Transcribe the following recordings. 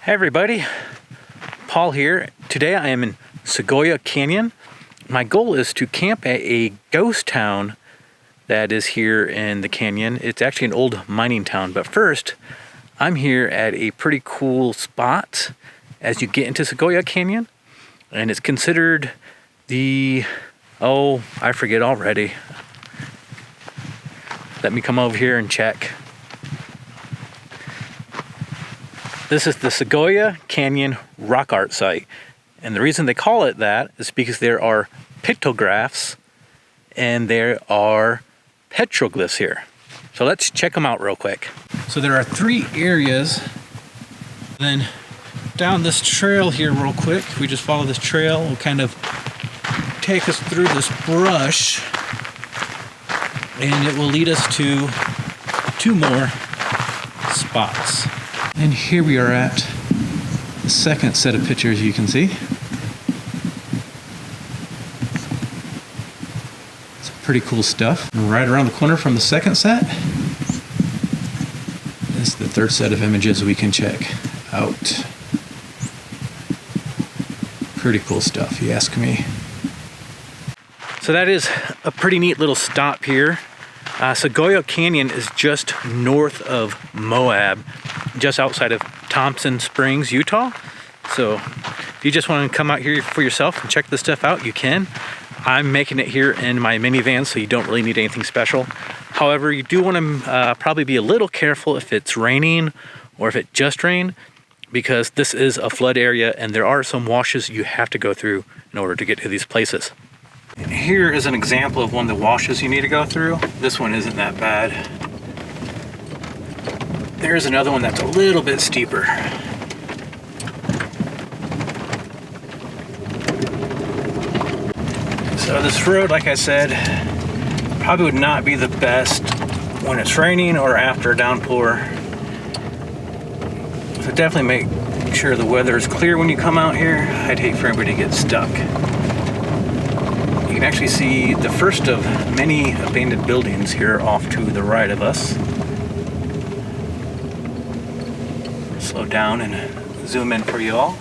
Hey everybody, Paul here. Today I am in Sego Canyon. My goal is to camp at a ghost town that is here in the canyon. It's actually an old mining town, but first I'm here at a pretty cool spot as you get into Sego Canyon, and it's considered I forget already. Let me come over here and check. This is the Sego Canyon rock art site. And the reason they call it that is because there are pictoglyphs and there are petroglyphs here. So let's check them out real quick. So there are three areas. Then down this trail here real quick, we just follow this trail, will kind of take us through this brush and it will lead us to two more spots. And here we are at the second set of pictures you can see. It's pretty cool stuff. And right around the corner from the second set is the third set of images we can check out. Pretty cool stuff, you ask me. So that is a pretty neat little stop here. Sego Canyon is just north of Moab, just outside of Thompson Springs, Utah. So if you just want to come out here for yourself and check this stuff out, you can. I'm making it here in my minivan, so you don't really need anything special. However, you do want to probably be a little careful if it's raining or if it just rained, because this is a flood area and there are some washes you have to go through in order to get to these places. And here is an example of one of the washes you need to go through. This one isn't that bad. There's another one that's a little bit steeper. So this road, like I said, probably would not be the best when it's raining or after a downpour. So definitely make sure the weather is clear when you come out here. I'd hate for anybody to get stuck. You can actually see the first of many abandoned buildings here off to the right of us. Slow down and zoom in for you all.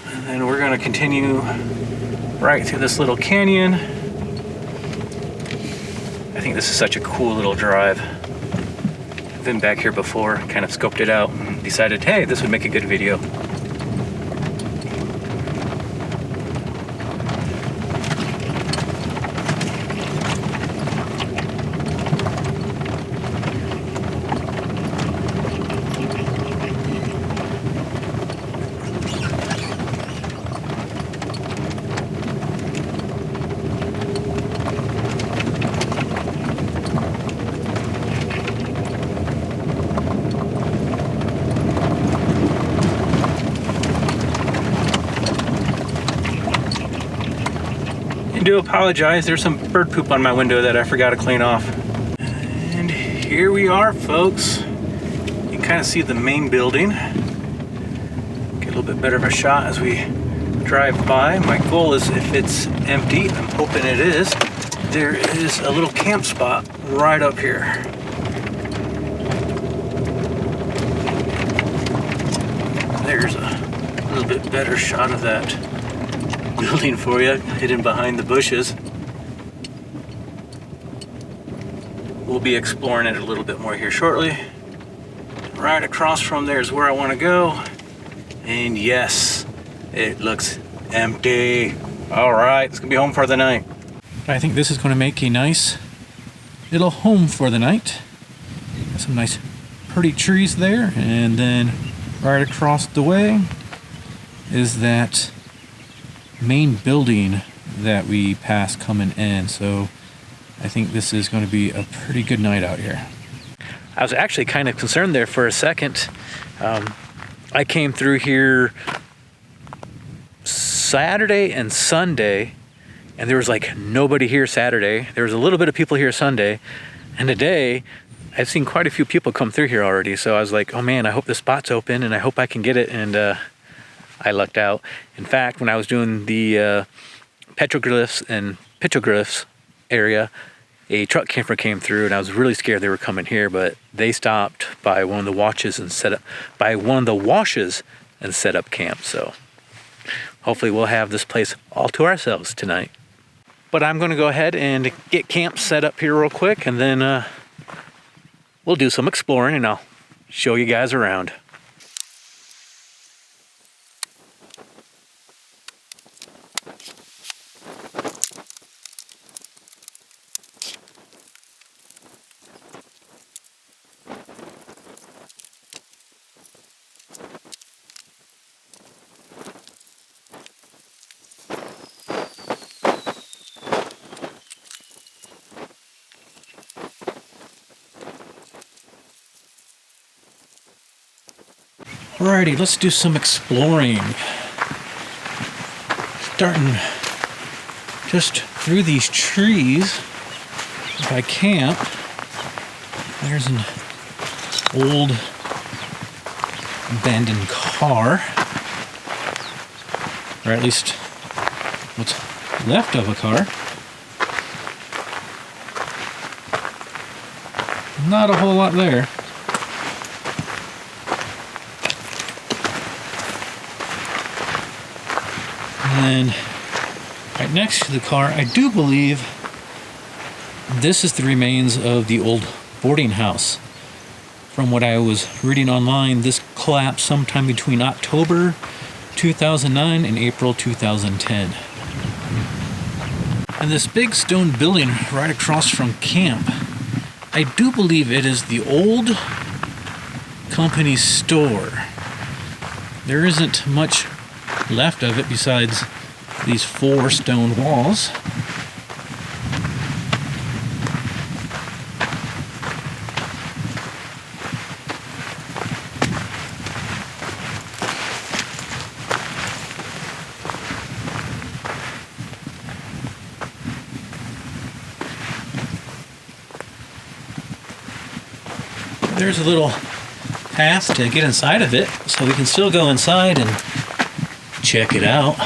And then we're going to continue right through this little canyon. I think this is such a cool little drive. I've been back here before, kind of scoped it out and decided, hey, this would make a good video. I do apologize, there's some bird poop on my window that I forgot to clean off. And here we are, folks. You can kind of see the main building. Get a little bit better of a shot as we drive by. My goal is, if it's empty, I'm hoping it is, there is a little camp spot right up here. There's a little bit better shot of that building for you, hidden behind the bushes. We'll be exploring it a little bit more here shortly. Right across from there is where I want to go. And yes, it looks empty. All right, it's gonna be home for the night. I think this is going to make a nice little home for the night. Got some nice pretty trees there, and then right across the way is that main building that we passed coming in. So I think this is going to be a pretty good night out here. I was actually kind of concerned there for a second. I came through here Saturday and Sunday, and there was like nobody here Saturday. There was a little bit of people here Sunday, and today I've seen quite a few people come through here already. So I was like, oh man, I hope the spot's open and I hope I can get it. And I lucked out. In fact, when I was doing the petroglyphs and petroglyphs area, a truck camper came through, and I was really scared they were coming here, but they stopped by one of the washes and set up camp. So hopefully we'll have this place all to ourselves tonight. But I'm going to go ahead and get camp set up here real quick, and then we'll do some exploring, and I'll show you guys around. Alrighty, let's do some exploring. Starting just through these trees by camp. There's an old abandoned car, or at least what's left of a car. Not a whole lot there. And right next to the car, I do believe this is the remains of the old boarding house. From what I was reading online, this collapsed sometime between October 2009 and April 2010. And this big stone building right across from camp, I do believe it is the old company store. There isn't much left of it besides these 4 stone walls. There's a little path to get inside of it, so we can still go inside and check it out.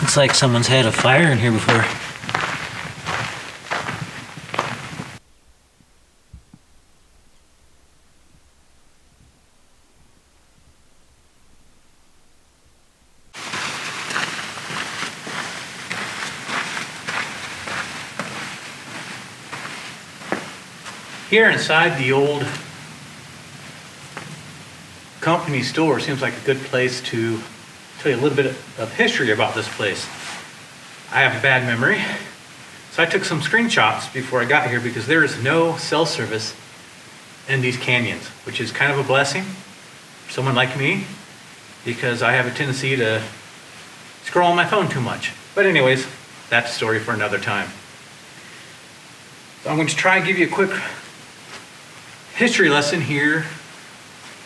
Looks like someone's had a fire in here before. Here inside the old company store seems like a good place to tell you a little bit of history about this place. I have a bad memory, so I took some screenshots before I got here because there is no cell service in these canyons, which is kind of a blessing for someone like me because I have a tendency to scroll on my phone too much. But anyways, that's a story for another time. So I'm going to try and give you a quick history lesson here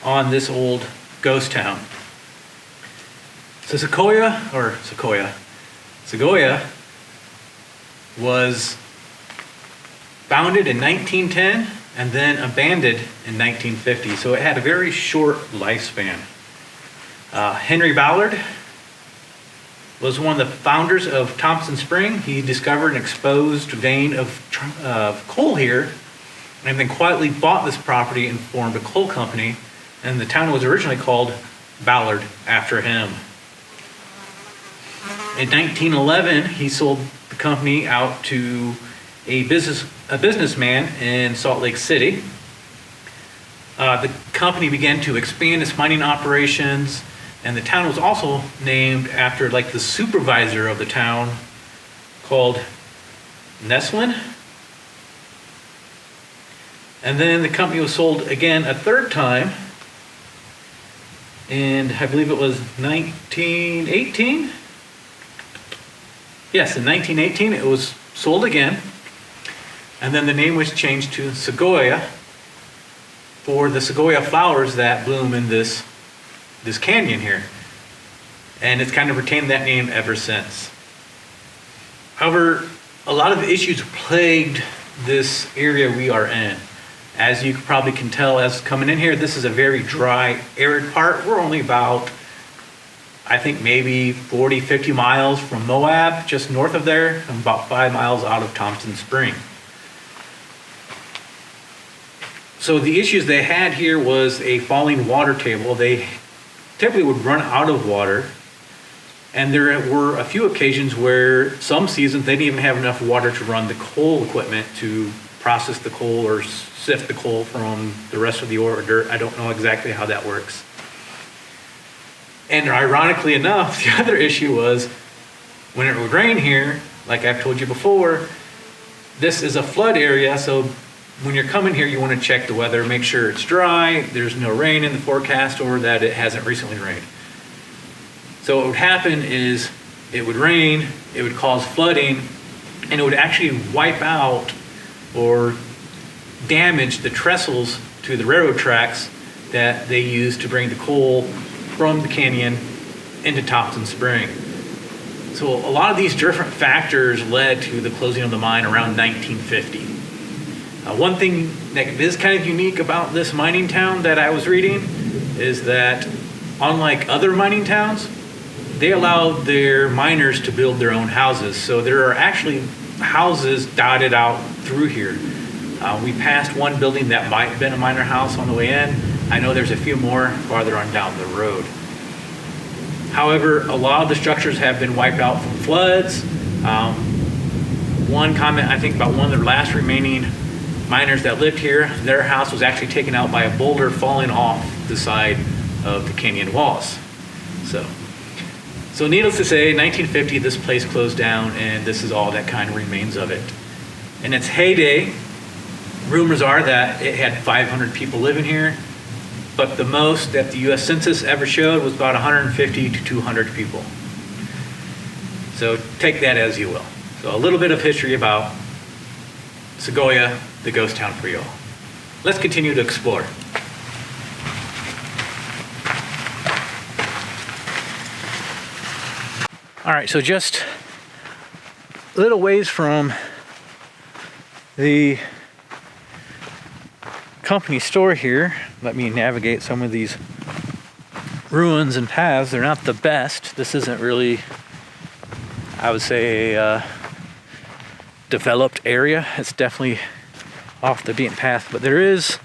on this old ghost town. So Segoia was founded in 1910 and then abandoned in 1950. So it had a very short lifespan. Henry Ballard was one of the founders of Thompson Springs. He discovered an exposed vein of coal here and then quietly bought this property and formed a coal company. And the town was originally called Ballard after him. In 1911, he sold the company out to a businessman in Salt Lake City. The company began to expand its mining operations, and the town was also named after like the supervisor of the town called Neslin. And then the company was sold again a third time, and I believe it was 1918. Yes, in 1918 it was sold again, and then the name was changed to Segoia for the Segoia flowers that bloom in this canyon here, and it's kind of retained that name ever since. However, a lot of issues plagued this area we are in. As you probably can tell as coming in here, this is a very dry, arid part. We're only about I think maybe 40, 50 miles from Moab, just north of there, and about 5 miles out of Thompson Springs. So the issues they had here was a falling water table. They typically would run out of water, and there were a few occasions where some seasons they didn't even have enough water to run the coal equipment to process the coal or sift the coal from the rest of the ore or dirt. I don't know exactly how that works. And ironically enough, the other issue was when it would rain here, like I've told you before, this is a flood area, so when you're coming here, you want to check the weather, make sure it's dry, there's no rain in the forecast, or that it hasn't recently rained. So what would happen is it would rain, it would cause flooding, and it would actually wipe out or damage the trestles to the railroad tracks that they use to bring the coal from the canyon into Thompson Springs. So a lot of these different factors led to the closing of the mine around 1950. One thing that is kind of unique about this mining town that I was reading is that unlike other mining towns, they allowed their miners to build their own houses. So there are actually houses dotted out through here. We passed one building that might have been a miner house on the way in. I know there's a few more farther on down the road. However, a lot of the structures have been wiped out from floods. One comment I think about one of the last remaining miners that lived here, their house was actually taken out by a boulder falling off the side of the canyon walls. So needless to say, 1950, this place closed down, and this is all that kind of remains of it. In its heyday, rumors are that it had 500 people living here, but the most that the U.S. Census ever showed was about 150 to 200 people. So take that as you will. So a little bit of history about Sego, the ghost town for y'all. Let's continue to explore. All right, so just a little ways from the company store here, let me navigate some of these ruins and paths. They're not the best. This isn't really, I would say, a developed area. It's definitely off the beaten path, but there is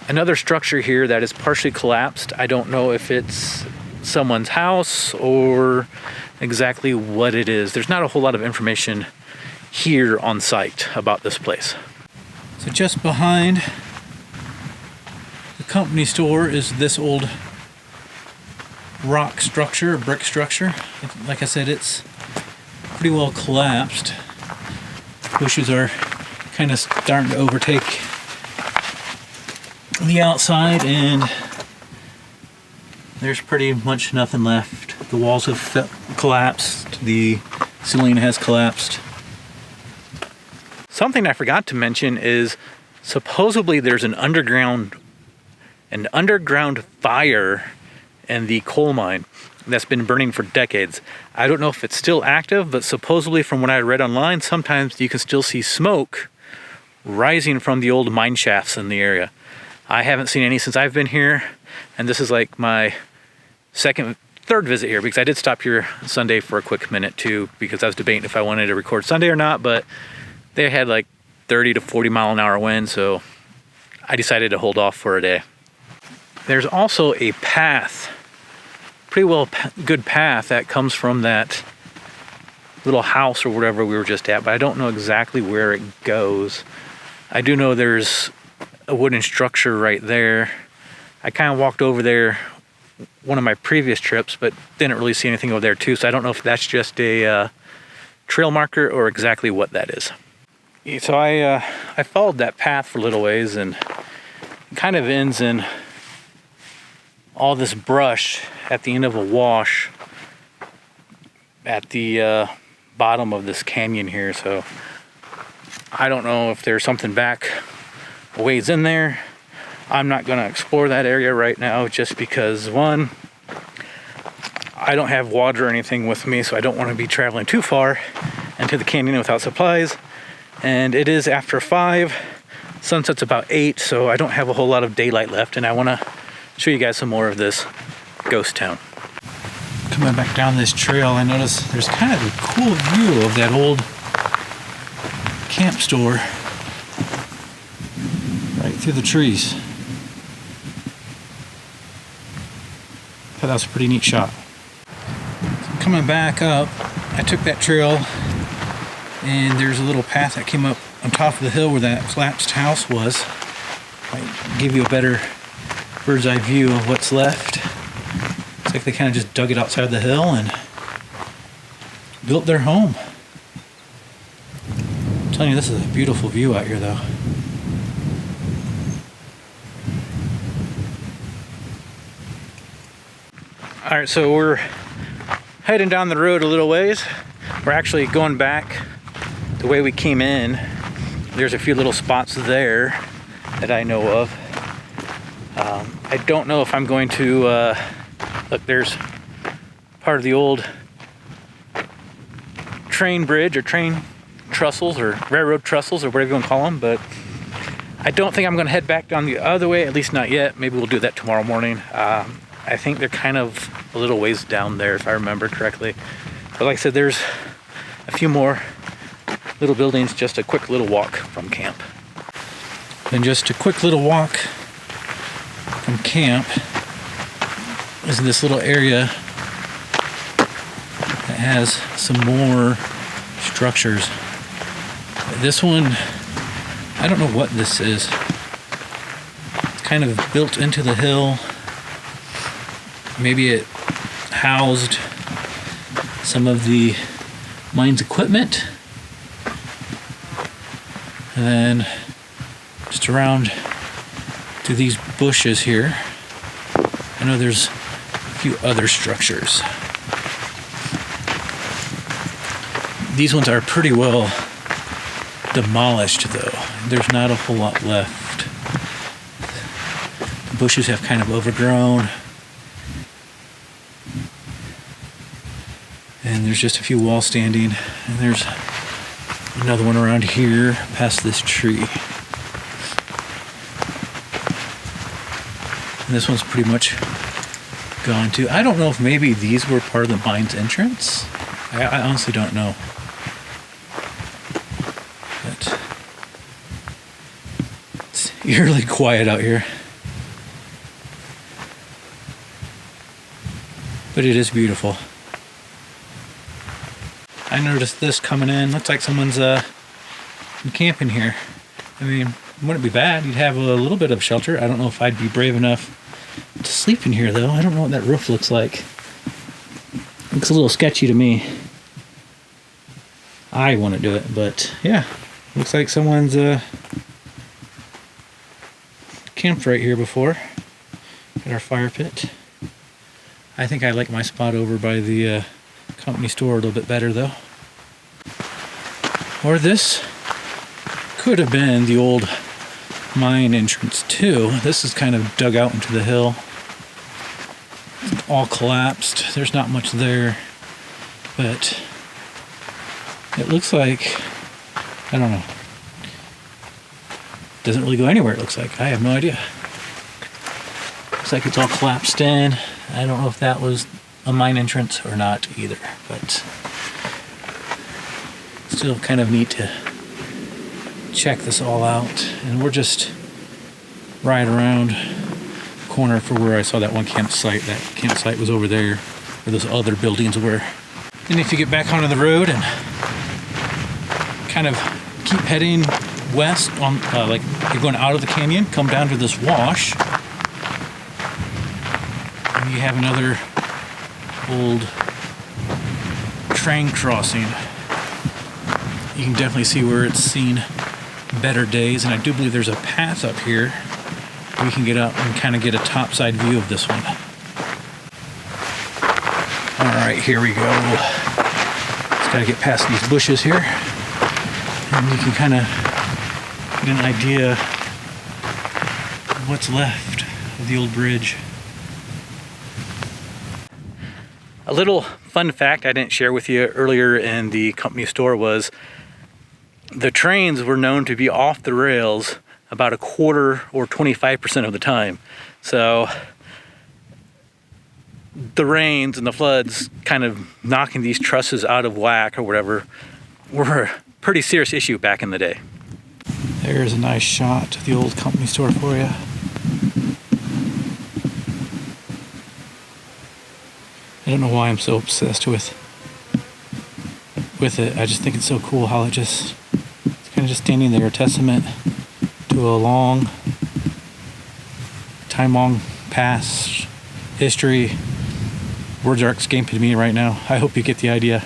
another structure here that is partially collapsed. I don't know if it's someone's house or exactly what it is. There's not a whole lot of information here on site about this place. So just behind the company store is this old rock structure, brick structure. Like I said, it's pretty well collapsed. Bushes are kind of starting to overtake the outside, and there's pretty much nothing left. The walls have collapsed, the ceiling has collapsed. Something I forgot to mention is supposedly there's an underground fire in the coal mine that's been burning for decades. I don't know if it's still active, but supposedly from what I read online, sometimes you can still see smoke rising from the old mine shafts in the area. I haven't seen any since I've been here, and this is like my third visit here, because I did stop here Sunday for a quick minute too, because I was debating if I wanted to record Sunday or not, but they had like 30 to 40 mile an hour wind, so I decided to hold off for a day. There's also a path, pretty well good path that comes from that little house or whatever we were just at, but I don't know exactly where it goes. I do know there's a wooden structure right there. I kind of walked over there one of my previous trips, but didn't really see anything over there too, so I don't know if that's just a trail marker or exactly what that is. So I followed that path for a little ways, and it kind of ends in all this brush at the end of a wash at the bottom of this canyon here. So I don't know if there's something back a ways in there. I'm not going to explore that area right now, just because, one, I don't have water or anything with me, so I don't want to be traveling too far into the canyon without supplies. And it is after 5, sunset's about 8, so I don't have a whole lot of daylight left, and I want to show you guys some more of this ghost town. Coming back down this trail, I noticed there's kind of a cool view of that old camp store right through the trees. Thought that was a pretty neat shot. Coming back up, I took that trail and there's a little path that came up on top of the hill where that collapsed house was. Might give you a better bird's eye view of what's left. Looks like they kind of just dug it outside the hill and built their home. I'm telling you, this is a beautiful view out here though. Alright, so we're heading down the road a little ways. We're actually going back the way we came in. There's a few little spots there that I know of. I don't know if I'm going to look, there's part of the old train bridge or train trestles or railroad trestles or whatever you want to call them, but I don't think I'm going to head back down the other way, at least not yet. Maybe we'll do that tomorrow morning. I think they're kind of a little ways down there if I remember correctly. But like I said, there's a few more little buildings, just a quick little walk from camp. And just a quick little walk from camp is this little area that has some more structures. This one, I don't know what this is. It's kind of built into the hill. Maybe it housed some of the mine's equipment. And then just around to these bushes here, I know there's a few other structures. These ones are pretty well demolished though. There's not a whole lot left. The bushes have kind of overgrown. And there's just a few walls standing, and there's another one around here past this tree. And this one's pretty much gone too. I don't know if maybe these were part of the mine's entrance. I honestly don't know. But it's eerily quiet out here. But it is beautiful. I noticed this coming in. Looks like someone's camping here. I mean, wouldn't be bad. You'd have a little bit of shelter. I don't know if I'd be brave enough to sleep in here though. I don't know what that roof looks like. Looks a little sketchy to me. I want to do it, but yeah. Looks like someone's camped right here before. At our fire pit. I think I like my spot over by the company store a little bit better though. Or this could have been the old mine entrance too. This is kind of dug out into the hill. It's all collapsed. There's not much there, but it looks like, I don't know. Doesn't really go anywhere, it looks like. I have no idea. Looks like it's all collapsed in. I don't know if that was a mine entrance or not either, but still kind of neat to check this all out. And we're just right around the corner for where I saw that one campsite. That campsite was over there where those other buildings were. And if you get back onto the road and kind of keep heading west on like you're going out of the canyon, come down to this wash, and you have another old train crossing. You can definitely see where it's seen better days, and I do believe there's a path up here we can get up and kind of get a topside view of this one. Alright, here we go. Just gotta get past these bushes here, and you can kind of get an idea of what's left of the old bridge. A little fun fact I didn't share with you earlier in the company store was the trains were known to be off the rails about a quarter or 25% of the time. So the rains and the floods kind of knocking these trusses out of whack or whatever were a pretty serious issue back in the day. There's a nice shot of the old company store for you. I don't know why I'm so obsessed with it. I just think it's so cool how it's kind of just standing there, a testament to a long past history. Words are escaping me right now. I hope you get the idea.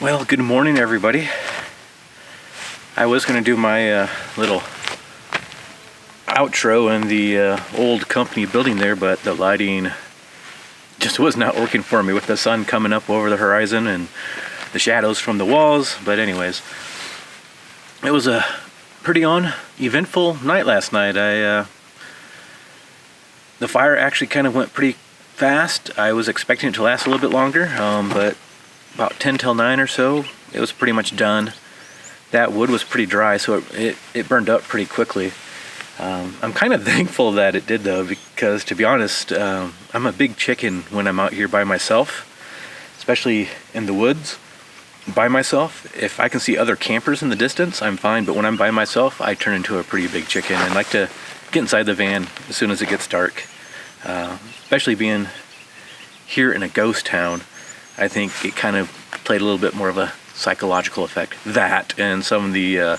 Well, good morning, everybody. I was going to do my little outro in the old company building there, but the lighting just was not working for me with the sun coming up over the horizon and the shadows from the walls. But anyways, it was a pretty eventful night last night. The fire actually kind of went pretty fast. I was expecting it to last a little bit longer, but about 10 till 9 or so, it was pretty much done. That wood was pretty dry, so it burned up pretty quickly. I'm kind of thankful that it did, though, because to be honest, I'm a big chicken when I'm out here by myself, especially in the woods by myself. If I can see other campers in the distance, I'm fine, but when I'm by myself, I turn into a pretty big chicken and like to get inside the van as soon as it gets dark. Especially being here in a ghost town, I think it kind of played a little bit more of a psychological effect. That and some of the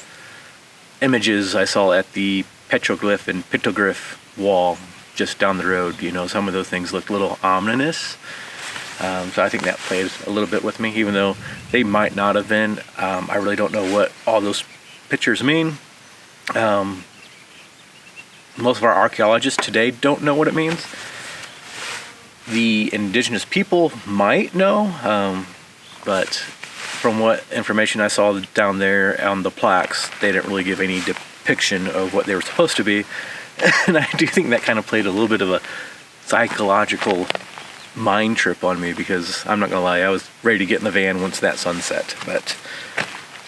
images I saw at the petroglyph and pictoglyph wall just down the road, you know, some of those things looked a little ominous. So I think that played a little bit with me, even though they might not have been. I really don't know what all those pictures mean. Most of our archaeologists today don't know what it means. The indigenous people might know, but from what information I saw down there on the plaques, they didn't really give any depiction of what they were supposed to be. And I do think that kind of played a little bit of a psychological mind trip on me, because I'm not gonna lie, I was ready to get in the van once that sun set. But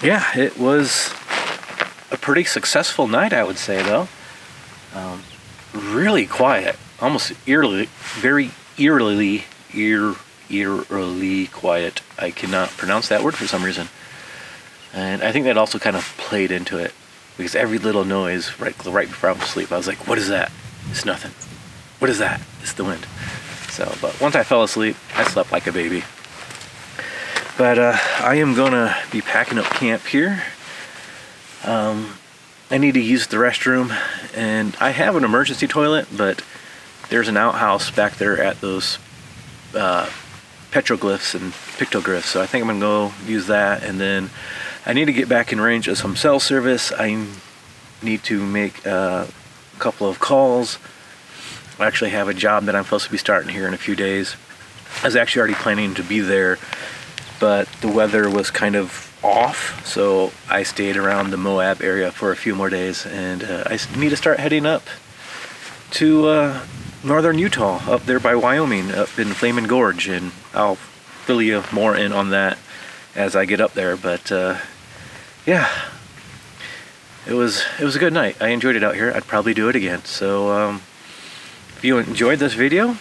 yeah, it was a pretty successful night, I would say, though. Really quiet, almost eerily, very eerily quiet. I cannot pronounce that word for some reason. And I think that also kind of played into it, because every little noise right before I went to sleep, I was like, what is that? It's nothing. What is that? It's the wind. So, but once I fell asleep, I slept like a baby. But I am gonna be packing up camp here. I need to use the restroom, and I have an emergency toilet, but there's an outhouse back there at those petroglyphs and pictoglyphs. So I think I'm gonna go use that, and then I need to get back in range of some cell service. I need to make a couple of calls. I actually have a job that I'm supposed to be starting here in a few days. I was actually already planning to be there, but the weather was kind of off, so I stayed around the Moab area for a few more days, and I need to start heading up to northern Utah, up there by Wyoming, up in Flamin' Gorge, and I'll fill you more in on that as I get up there. But yeah, it was a good night. I enjoyed it out here. I'd probably do it again. So if you enjoyed this video,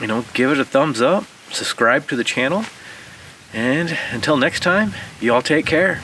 you know, give it a thumbs up, subscribe to the channel, and until next time, you all take care.